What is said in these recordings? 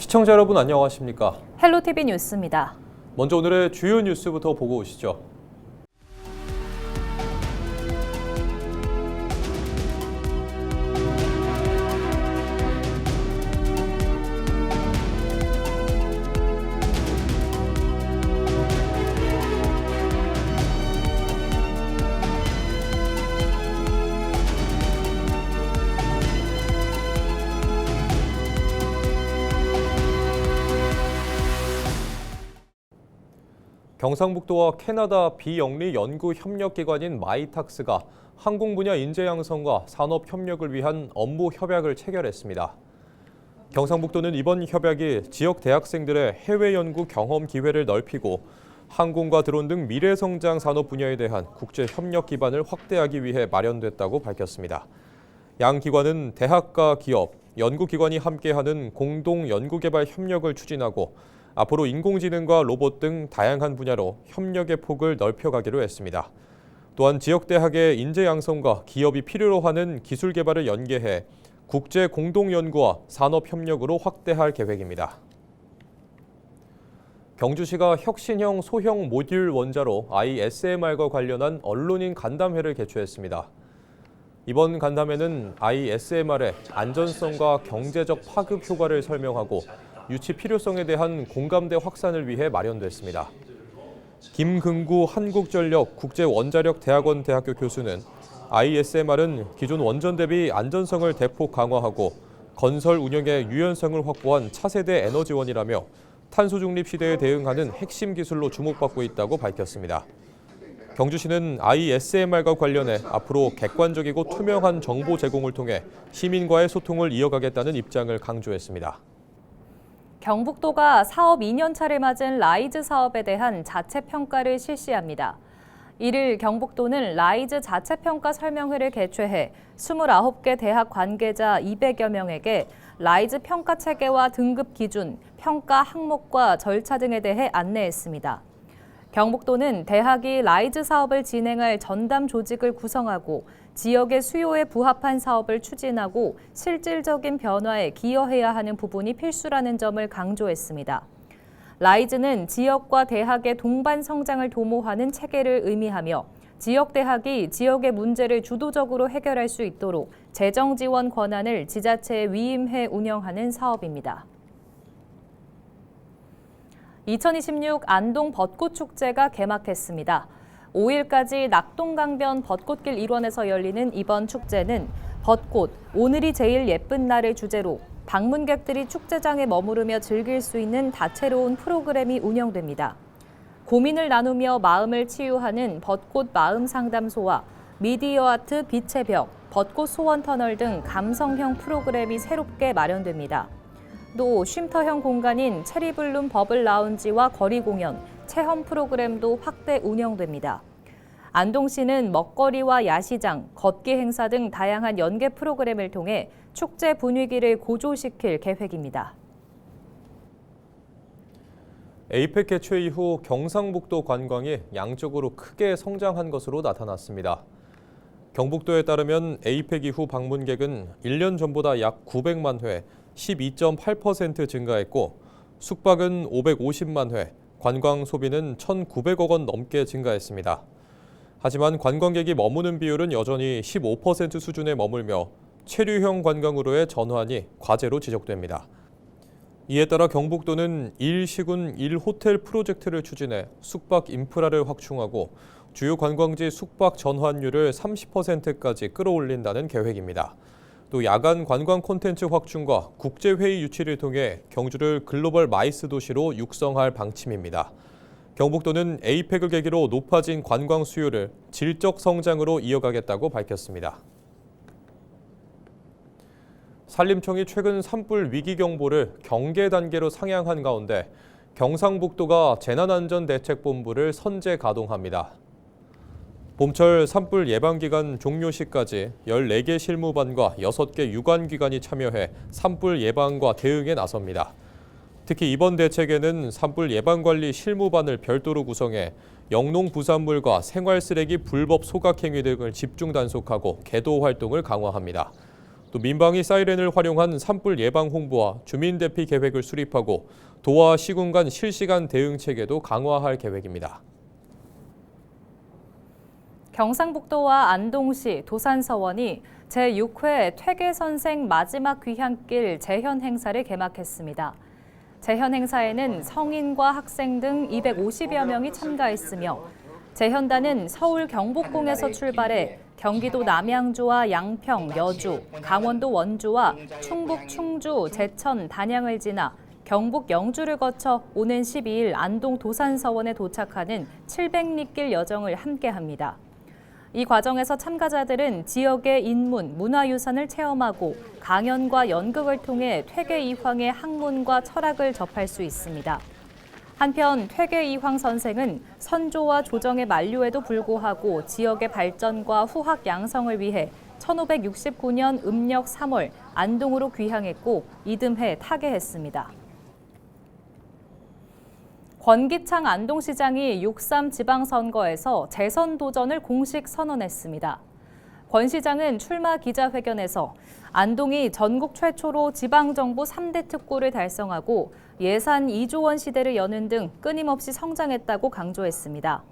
시청자 여러분 안녕하십니까? 헬로티비 뉴스입니다. 먼저 오늘의 주요 뉴스부터 보고 오시죠. 경상북도와 캐나다 비영리 연구 협력기관인 마이탁스가 항공 분야 인재 양성과 산업 협력을 위한 업무 협약을 체결했습니다. 경상북도는 이번 협약이 지역 대학생들의 해외 연구 경험 기회를 넓히고 항공과 드론 등 미래 성장 산업 분야에 대한 국제 협력 기반을 확대하기 위해 마련됐다고 밝혔습니다. 양 기관은 대학과 기업, 연구기관이 함께하는 공동 연구개발 협력을 추진하고 앞으로 인공지능과 로봇 등 다양한 분야로 협력의 폭을 넓혀가기로 했습니다. 또한 지역대학의 인재 양성과 기업이 필요로 하는 기술 개발을 연계해 국제 공동연구와 산업협력으로 확대할 계획입니다. 경주시가 혁신형 소형 모듈 원자로 ISMR과 관련한 언론인 간담회를 개최했습니다. 이번 간담회는 ISMR의 안전성과 경제적 파급 효과를 설명하고 유치 필요성에 대한 공감대 확산을 위해 마련됐습니다. 김근구 한국전력 국제원자력대학원 대학교 교수는 ISMR은 기존 원전 대비 안전성을 대폭 강화하고 건설 운영의 유연성을 확보한 차세대 에너지원이라며 탄소 중립 시대에 대응하는 핵심 기술로 주목받고 있다고 밝혔습니다. 경주시는 ISMR과 관련해 앞으로 객관적이고 투명한 정보 제공을 통해 시민과의 소통을 이어가겠다는 입장을 강조했습니다. 경북도가 사업 2년차를 맞은 라이즈 사업에 대한 자체평가를 실시합니다. 이를 경북도는 라이즈 자체평가 설명회를 개최해 29개 대학 관계자 200여 명에게 라이즈 평가 체계와 등급 기준, 평가 항목과 절차 등에 대해 안내했습니다. 경북도는 대학이 라이즈 사업을 진행할 전담 조직을 구성하고 지역의 수요에 부합한 사업을 추진하고 실질적인 변화에 기여해야 하는 부분이 필수라는 점을 강조했습니다. 라이즈는 지역과 대학의 동반 성장을 도모하는 체계를 의미하며 지역 대학이 지역의 문제를 주도적으로 해결할 수 있도록 재정 지원 권한을 지자체에 위임해 운영하는 사업입니다. 2026 안동 벚꽃축제가 개막했습니다. 5일까지 낙동강변 벚꽃길 일원에서 열리는 이번 축제는 벚꽃, 오늘이 제일 예쁜 날을 주제로 방문객들이 축제장에 머무르며 즐길 수 있는 다채로운 프로그램이 운영됩니다. 고민을 나누며 마음을 치유하는 벚꽃 마음 상담소와 미디어 아트 빛의 벽, 벚꽃 소원 터널 등 감성형 프로그램이 새롭게 마련됩니다. 또 쉼터형 공간인 체리블룸 버블 라운지와 거리 공연, 체험 프로그램도 확대 운영됩니다. 안동시는 먹거리와 야시장, 걷기 행사 등 다양한 연계 프로그램을 통해 축제 분위기를 고조시킬 계획입니다. 에이펙 개최 이후 경상북도 관광이 양적으로 크게 성장한 것으로 나타났습니다. 경북도에 따르면 에이펙 이후 방문객은 1년 전보다 약 900만 회, 12.8% 증가했고 숙박은 550만 회, 관광 소비는 1,900억 원 넘게 증가했습니다. 하지만 관광객이 머무는 비율은 여전히 15% 수준에 머물며 체류형 관광으로의 전환이 과제로 지적됩니다. 이에 따라 경북도는 1시군 1호텔 프로젝트를 추진해 숙박 인프라를 확충하고 주요 관광지 숙박 전환율을 30%까지 끌어올린다는 계획입니다. 또 야간 관광 콘텐츠 확충과 국제회의 유치를 통해 경주를 글로벌 마이스 도시로 육성할 방침입니다. 경북도는 에이펙을 계기로 높아진 관광 수요를 질적 성장으로 이어가겠다고 밝혔습니다. 산림청이 최근 산불 위기 경보를 경계 단계로 상향한 가운데 경상북도가 재난안전대책본부를 선제 가동합니다. 봄철 산불 예방기간 종료 시까지 14개 실무반과 6개 유관기관이 참여해 산불 예방과 대응에 나섭니다. 특히 이번 대책에는 산불 예방관리 실무반을 별도로 구성해 영농 부산물과 생활쓰레기 불법 소각 행위 등을 집중 단속하고 계도 활동을 강화합니다. 또 민방위 사이렌을 활용한 산불 예방 홍보와 주민 대피 계획을 수립하고 도와 시군 간 실시간 대응 체계도 강화할 계획입니다. 경상북도와 안동시, 도산서원이 제6회 퇴계선생 마지막 귀향길 재현 행사를 개막했습니다. 재현 행사에는 성인과 학생 등 250여 명이 참가했으며 재현단은 서울 경복궁에서 출발해 경기도 남양주와 양평, 여주, 강원도 원주와 충북 충주, 제천, 단양을 지나 경북 영주를 거쳐 오는 12일 안동 도산서원에 도착하는 700리길 여정을 함께합니다. 이 과정에서 참가자들은 지역의 인문, 문화유산을 체험하고 강연과 연극을 통해 퇴계 이황의 학문과 철학을 접할 수 있습니다. 한편 퇴계 이황 선생은 선조와 조정의 만류에도 불구하고 지역의 발전과 후학 양성을 위해 1569년 음력 3월 안동으로 귀향했고 이듬해 타계했습니다. 권기창 안동시장이 6.3 지방선거에서 재선 도전을 공식 선언했습니다. 권 시장은 출마 기자회견에서 안동이 전국 최초로 지방정부 3대 특구를 달성하고 예산 2조 원 시대를 여는 등 끊임없이 성장했다고 강조했습니다.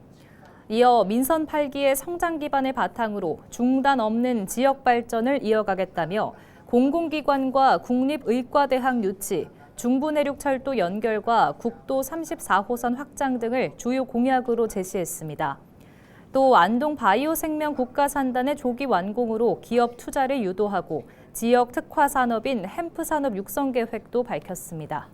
이어 민선 8기의 성장 기반을 바탕으로 중단 없는 지역 발전을 이어가겠다며 공공기관과 국립의과대학 유치, 중부내륙철도 연결과 국도 34호선 확장 등을 주요 공약으로 제시했습니다. 또 안동 바이오생명 국가산단의 조기 완공으로 기업 투자를 유도하고 지역 특화 산업인 햄프 산업 육성 계획도 밝혔습니다.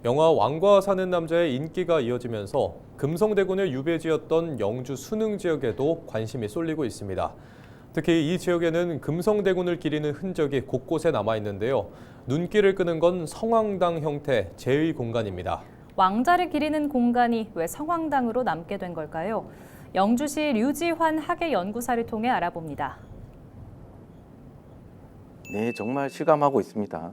영화 왕과 사는 남자의 인기가 이어지면서 금성대군의 유배지였던 영주 순흥 지역에도 관심이 쏠리고 있습니다. 특히 이 지역에는 금성대군을 기리는 흔적이 곳곳에 남아 있는데요. 눈길을 끄는 건 성황당 형태 제의 공간입니다. 왕자를 기리는 공간이 왜 성황당으로 남게 된 걸까요? 영주시 류지환 학예연구사를 통해 알아봅니다. 네, 정말 실감하고 있습니다.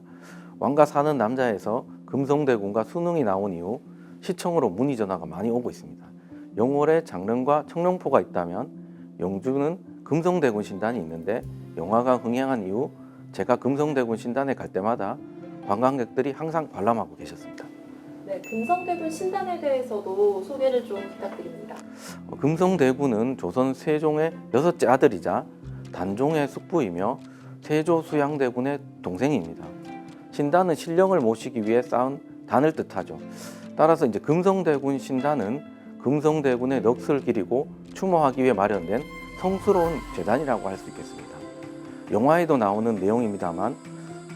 왕과 사는 남자에서 금성대군과 순흥이 나온 이후 시청으로 문의 전화가 많이 오고 있습니다. 영월에 장릉과 청룡포가 있다면 영주는 금성대군 신단이 있는데 영화가 흥행한 이후 제가 금성대군 신단에 갈 때마다 관광객들이 항상 관람하고 계셨습니다. 네, 금성대군 신단에 대해서도 소개를 좀 부탁드립니다. 금성대군은 조선 세종의 6째 아들이자 단종의 숙부이며 세조 수양대군의 동생입니다. 신단은 신령을 모시기 위해 쌓은 단을 뜻하죠. 따라서 이제 금성대군 신단은 금성대군의 넋을 기리고 추모하기 위해 마련된 성스러운 재단이라고 할 수 있겠습니다. 영화에도 나오는 내용입니다만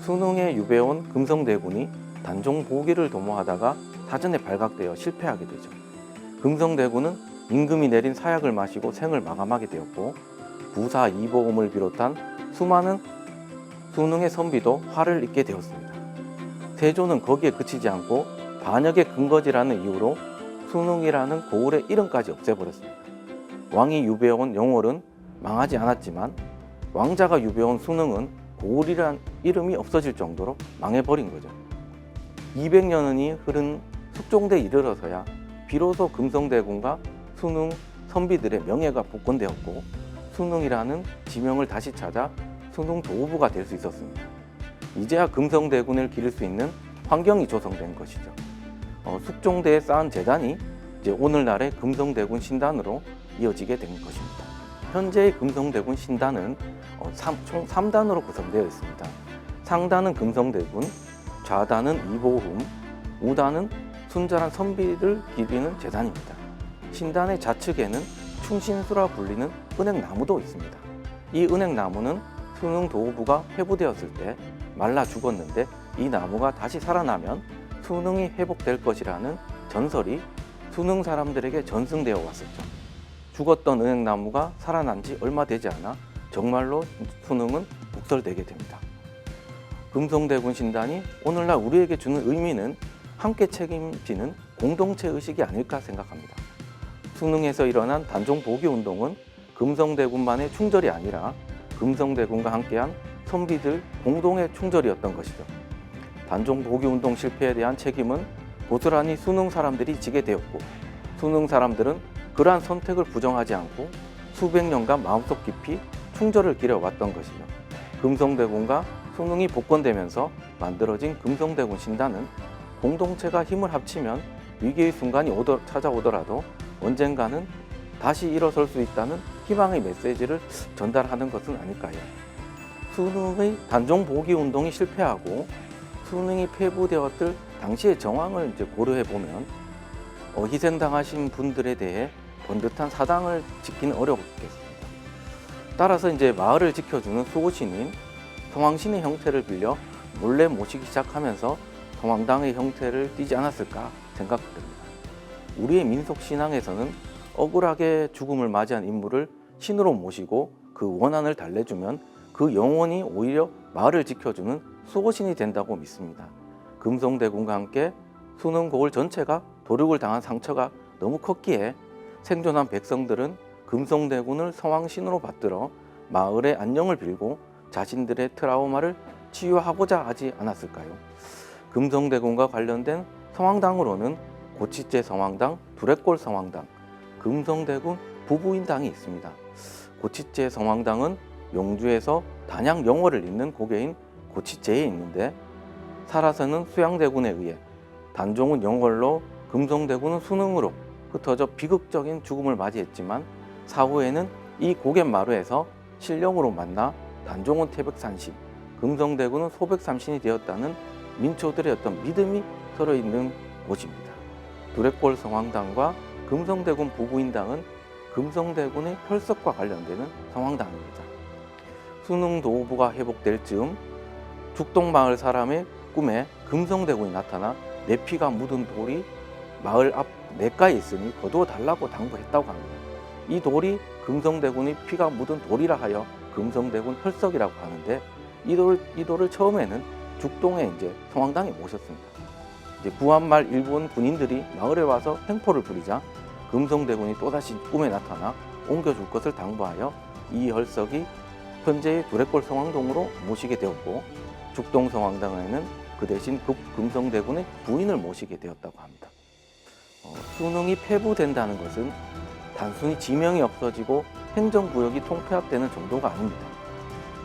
순흥에 유배온 금성대군이 단종 보기를 도모하다가 사전에 발각되어 실패하게 되죠. 금성대군은 임금이 내린 사약을 마시고 생을 마감하게 되었고 부사 이보음을 비롯한 수많은 순흥의 선비도 화를 입게 되었습니다. 세조는 거기에 그치지 않고 반역의 근거지라는 이유로 순흥이라는 고을의 이름까지 없애버렸습니다. 왕이 유배온 영월은 망하지 않았지만 왕자가 유배온 순흥은 고을이란 이름이 없어질 정도로 망해버린 거죠. 200년이 흐른 숙종대에 이르러서야 비로소 금성대군과 순흥 선비들의 명예가 복권되었고 순흥이라는 지명을 다시 찾아 순흥 도후부가 될 수 있었습니다. 이제야 금성대군을 기릴 수 있는 환경이 조성된 것이죠. 숙종대에 쌓은 재단이 이제 오늘날의 금성대군 신단으로 이어지게 된 것입니다. 현재의 금성대군 신단은 총 3단으로 구성되어 있습니다. 상단은 금성대군, 좌단은 이보흠, 우단은 순절한 선비를 기리는 재단입니다. 신단의 좌측에는 충신수라 불리는 은행나무도 있습니다. 이 은행나무는 순흥 도후부가 회부되었을 때 말라 죽었는데 이 나무가 다시 살아나면 순흥이 회복될 것이라는 전설이 순흥 사람들에게 전승되어 왔었죠. 죽었던 은행나무가 살아난 지 얼마 되지 않아 정말로 순흥은 북설되게 됩니다. 금성대군 신단이 오늘날 우리에게 주는 의미는 함께 책임지는 공동체 의식이 아닐까 생각합니다. 순흥에서 일어난 단종 보기 운동은 금성대군만의 충절이 아니라 금성대군과 함께한 선비들 공동의 충절이었던 것이죠. 단종 보기 운동 실패에 대한 책임은 고스란히 순흥 사람들이 지게 되었고 순흥 사람들은 그러한 선택을 부정하지 않고 수백 년간 마음속 깊이 충절을 기려왔던 것이죠. 금성대군과 수능이 복권되면서 만들어진 금성대군 신단은 공동체가 힘을 합치면 위기의 순간이 찾아오더라도 언젠가는 다시 일어설 수 있다는 희망의 메시지를 전달하는 것은 아닐까요? 수능의 단종 보기 운동이 실패하고 수능이 폐부되었을 당시의 정황을 고려해 보면 희생당하신 분들에 대해 번듯한 사당을 짓기는 어렵겠습니다. 따라서 마을을 지켜주는 수호신인 성황신의 형태를 빌려 몰래 모시기 시작하면서 성황당의 형태를 띠지 않았을까 생각됩니다. 우리의 민속 신앙에서는 억울하게 죽음을 맞이한 인물을 신으로 모시고 그 원한을 달래주면 그 영혼이 오히려 마을을 지켜주는 수호신이 된다고 믿습니다. 금성대군과 함께 수능 고을 전체가 도륙을 당한 상처가 너무 컸기에 생존한 백성들은 금성대군을 성황신으로 받들어 마을의 안녕을 빌고 자신들의 트라우마를 치유하고자 하지 않았을까요? 금성대군과 관련된 성황당으로는 고치째 성황당, 두레골 성황당, 금성대군 부부인당이 있습니다. 고치째 성황당은 용주에서 단양 영월을 잇는 고개인 고치째에 있는데 살아서는 수양대군에 의해 단종은 영월로 금성대군은 수능으로 흩어져 비극적인 죽음을 맞이했지만 사후에는 이 고갯마루에서 신령으로 만나 단종은 태백산신, 금성대군은 소백삼신이 되었다는 민초들의 어떤 믿음이 서로 있는 곳입니다. 두레골 성황당과 금성대군 부부인당은 금성대군의 혈석과 관련되는 성황당입니다. 수능 도후부가 회복될 즈음 죽동마을 사람의 꿈에 금성대군이 나타나 내 피가 묻은 돌이 마을 앞 냇가에 있으니 거두어 달라고 당부했다고 합니다. 이 돌이 금성대군의 피가 묻은 돌이라 하여 금성대군 혈석이라고 하는데 이 돌을 처음에는 죽동에 성황당에 모셨습니다. 구한말 일본 군인들이 마을에 와서 횡포를 부리자 금성대군이 또다시 꿈에 나타나 옮겨줄 것을 당부하여 이 혈석이 현재의 두레골 성황동으로 모시게 되었고 죽동 성황당에는 그 대신 금성대군의 부인을 모시게 되었다고 합니다. 수능이 폐부된다는 것은 단순히 지명이 없어지고 행정구역이 통폐합되는 정도가 아닙니다.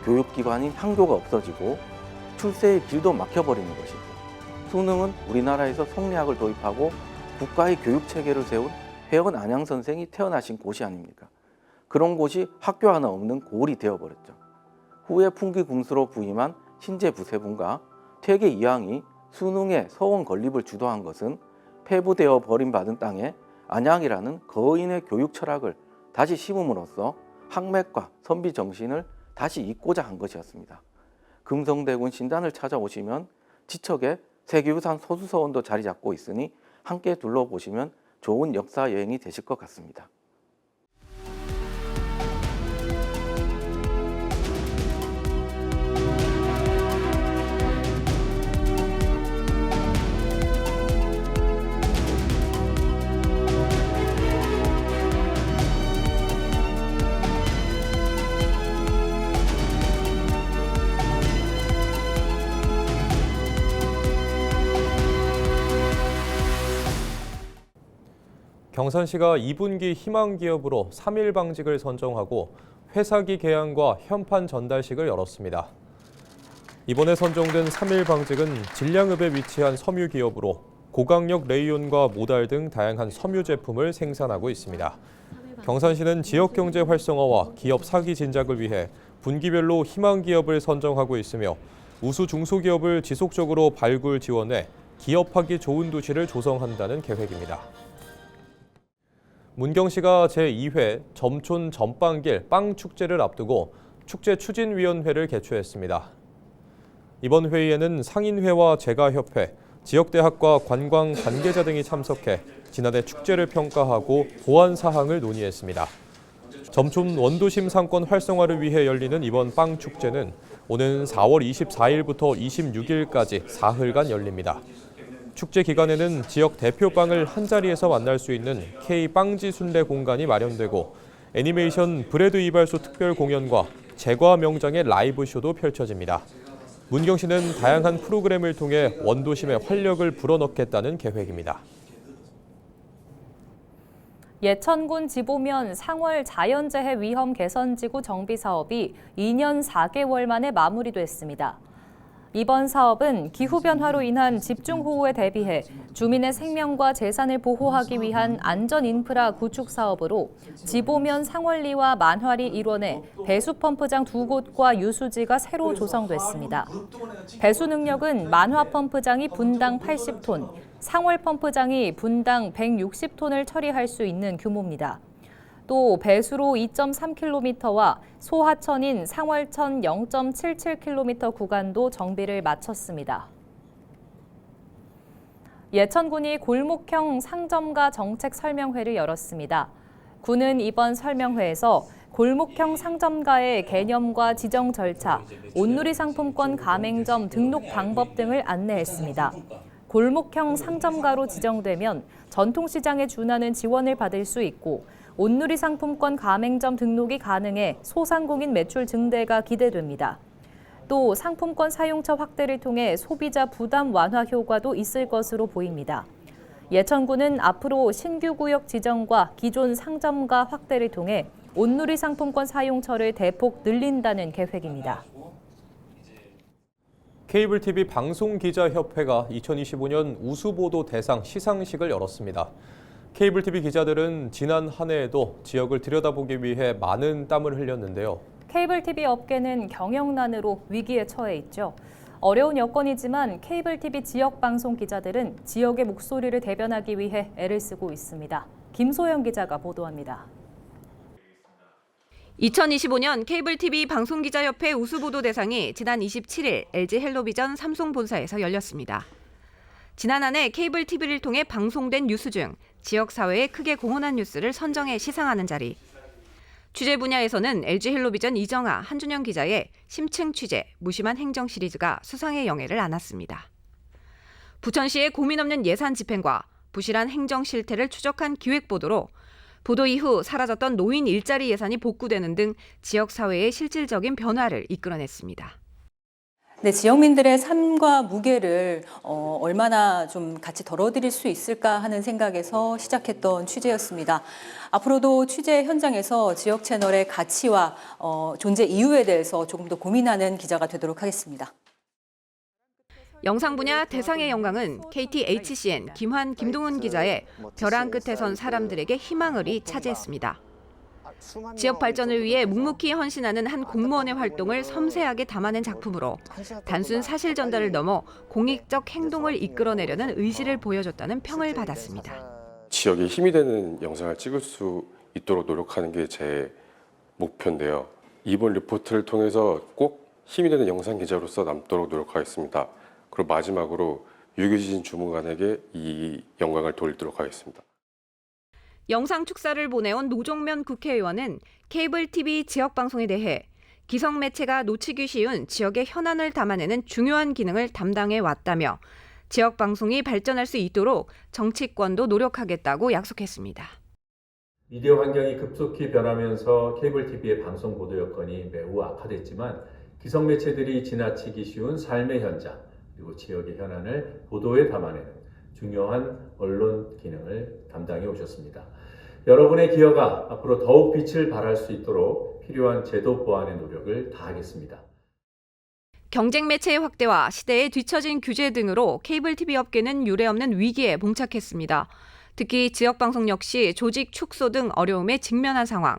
교육기관인 판교가 없어지고 출세의 길도 막혀버리는 것이죠. 수능은 우리나라에서 성리학을 도입하고 국가의 교육체계를 세운 회원 안양 선생이 태어나신 곳이 아닙니까? 그런 곳이 학교 하나 없는 고을이 되어버렸죠. 후에 풍기군수로 부임한 신재부세군과 퇴계 이황이 수능의 서원 건립을 주도한 것은 폐부되어 버림받은 땅에 안양이라는 거인의 교육 철학을 다시 심음으로써 학맥과 선비 정신을 다시 잇고자 한 것이었습니다. 금성대군 신단을 찾아오시면 지척에 세계유산 소수서원도 자리 잡고 있으니 함께 둘러보시면 좋은 역사 여행이 되실 것 같습니다. 경산시가 2분기 희망기업으로 3일 방직을 선정하고 회사기 개항과 현판 전달식을 열었습니다. 이번에 선정된 3일 방직은 진량읍에 위치한 섬유기업으로 고강력 레이온과 모달 등 다양한 섬유 제품을 생산하고 있습니다. 경산시는 지역경제 활성화와 기업 사기 진작을 위해 분기별로 희망기업을 선정하고 있으며 우수 중소기업을 지속적으로 발굴 지원해 기업하기 좋은 도시를 조성한다는 계획입니다. 문경시가 제2회 점촌 전빵길 빵축제를 앞두고 축제 추진위원회를 개최했습니다. 이번 회의에는 상인회와 제과협회, 지역대학과 관광 관계자 등이 참석해 지난해 축제를 평가하고 보완 사항을 논의했습니다. 점촌 원도심 상권 활성화를 위해 열리는 이번 빵축제는 오는 4월 24일부터 26일까지 사흘간 열립니다. 축제 기간에는 지역 대표 빵을 한자리에서 만날 수 있는 K빵지 순례 공간이 마련되고 애니메이션 브레드 이발소 특별 공연과 제과 명장의 라이브 쇼도 펼쳐집니다. 문경시는 다양한 프로그램을 통해 원도심의 활력을 불어넣겠다는 계획입니다. 예천군 지보면 상월 자연재해 위험 개선지구 정비 사업이 2년 4개월 만에 마무리됐습니다. 이번 사업은 기후변화로 인한 집중호우에 대비해 주민의 생명과 재산을 보호하기 위한 안전인프라 구축 사업으로 지보면 상월리와 만화리 일원에 배수펌프장 2곳과 유수지가 새로 조성됐습니다. 배수 능력은 만화펌프장이 분당 80톤, 상월펌프장이 분당 160톤을 처리할 수 있는 규모입니다. 또 배수로 2.3km와 소하천인 상월천 0.77km 구간도 정비를 마쳤습니다. 예천군이 골목형 상점가 정책 설명회를 열었습니다. 군은 이번 설명회에서 골목형 상점가의 개념과 지정 절차, 온누리 상품권 가맹점 등록 방법 등을 안내했습니다. 골목형 상점가로 지정되면 전통시장에 준하는 지원을 받을 수 있고 온누리 상품권 가맹점 등록이 가능해 소상공인 매출 증대가 기대됩니다. 또 상품권 사용처 확대를 통해 소비자 부담 완화 효과도 있을 것으로 보입니다. 예천군은 앞으로 신규 구역 지정과 기존 상점가 확대를 통해 온누리 상품권 사용처를 대폭 늘린다는 계획입니다. 케이블 TV 방송기자협회가 2025년 우수보도 대상 시상식을 열었습니다. 케이블 TV 기자들은 지난 한 해에도 지역을 들여다보기 위해 많은 땀을 흘렸는데요. 케이블 TV 업계는 경영난으로 위기에 처해 있죠. 어려운 여건이지만 케이블 TV 지역 방송 기자들은 지역의 목소리를 대변하기 위해 애를 쓰고 있습니다. 김소영 기자가 보도합니다. 2025년 케이블 TV 방송기자협회 우수보도 대상이 지난 27일 LG 헬로비전 삼성 본사에서 열렸습니다. 지난 한 해 케이블 TV를 통해 방송된 뉴스 중 지역 사회에 크게 공헌한 뉴스를 선정해 시상하는 자리. 취재 분야에서는 LG 헬로비전 이정아, 한준영 기자의 심층 취재, 무심한 행정 시리즈가 수상의 영예를 안았습니다. 부천시의 고민 없는 예산 집행과 부실한 행정 실태를 추적한 기획보도로 보도 이후 사라졌던 노인 일자리 예산이 복구되는 등 지역 사회의 실질적인 변화를 이끌어냈습니다. 네, 지역민들의 삶과 무게를 얼마나 좀 같이 덜어드릴 수 있을까 하는 생각에서 시작했던 취재였습니다. 앞으로도 취재 현장에서 지역 채널의 가치와 존재 이유에 대해서 조금 더 고민하는 기자가 되도록 하겠습니다. 영상 분야 대상의 영광은 KTHCN 김환, 김동훈 기자의 벼랑 끝에 선 사람들에게 희망을이 차지했습니다. 지역 발전을 위해 묵묵히 헌신하는 한 공무원의 활동을 섬세하게 담아낸 작품으로 단순 사실 전달을 넘어 공익적 행동을 이끌어내려는 의지를 보여줬다는 평을 받았습니다. 지역에 힘이 되는 영상을 찍을 수 있도록 노력하는 게 제 목표인데요. 이번 리포트를 통해서 꼭 힘이 되는 영상 기자로서 남도록 노력하겠습니다. 그리고 마지막으로 유교진 주무관에게 이 영광을 돌리도록 하겠습니다. 영상 축사를 보내온 노종면 국회의원은 케이블 TV 지역 방송에 대해 기성 매체가 놓치기 쉬운 지역의 현안을 담아내는 중요한 기능을 담당해 왔다며 지역 방송이 발전할 수 있도록 정치권도 노력하겠다고 약속했습니다. 미디어 환경이 급속히 변하면서 케이블 TV의 방송 보도 여건이 매우 악화됐지만 기성 매체들이 지나치기 쉬운 삶의 현장 그리고 지역의 현안을 보도에 담아내는 중요한 언론 기능을 담당해 오셨습니다. 여러분의 기여가 앞으로 더욱 빛을 발할 수 있도록 필요한 제도 보완의 노력을 다하겠습니다. 경쟁 매체의 확대와 시대에 뒤처진 규제 등으로 케이블 TV 업계는 유례없는 위기에 봉착했습니다. 특히 지역 방송 역시 조직 축소 등 어려움에 직면한 상황.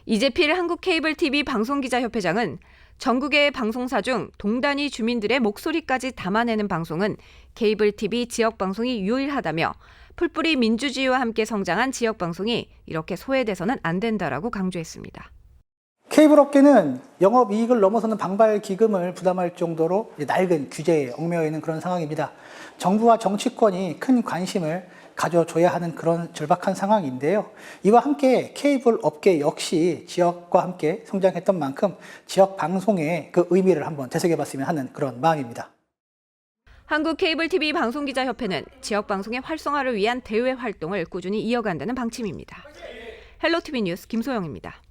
이재필 한국 케이블 TV 방송기자협회장은 전국의 방송사 중 동단위 주민들의 목소리까지 담아내는 방송은 케이블 TV 지역 방송이 유일하다며 풀뿌리 민주주의와 함께 성장한 지역 방송이 이렇게 소외돼서는 안 된다라고 강조했습니다. 케이블 업계는 영업이익을 넘어서는 방발 기금을 부담할 정도로 낡은 규제에 얽매여 있는 그런 상황입니다. 정부와 정치권이 큰 관심을 가져줘야 하는 그런 절박한 상황인데요. 이와 함께 케이블 업계 역시 지역과 함께 성장했던 만큼 지역 방송의 그 의미를 한번 되새겨봤으면 하는 그런 마음입니다. 한국 케이블 TV 방송기자협회는 지역 방송의 활성화를 위한 대외 활동을 꾸준히 이어간다는 방침입니다. 헬로티비 뉴스 김소영입니다.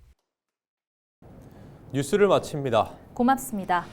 뉴스를 마칩니다. 고맙습니다.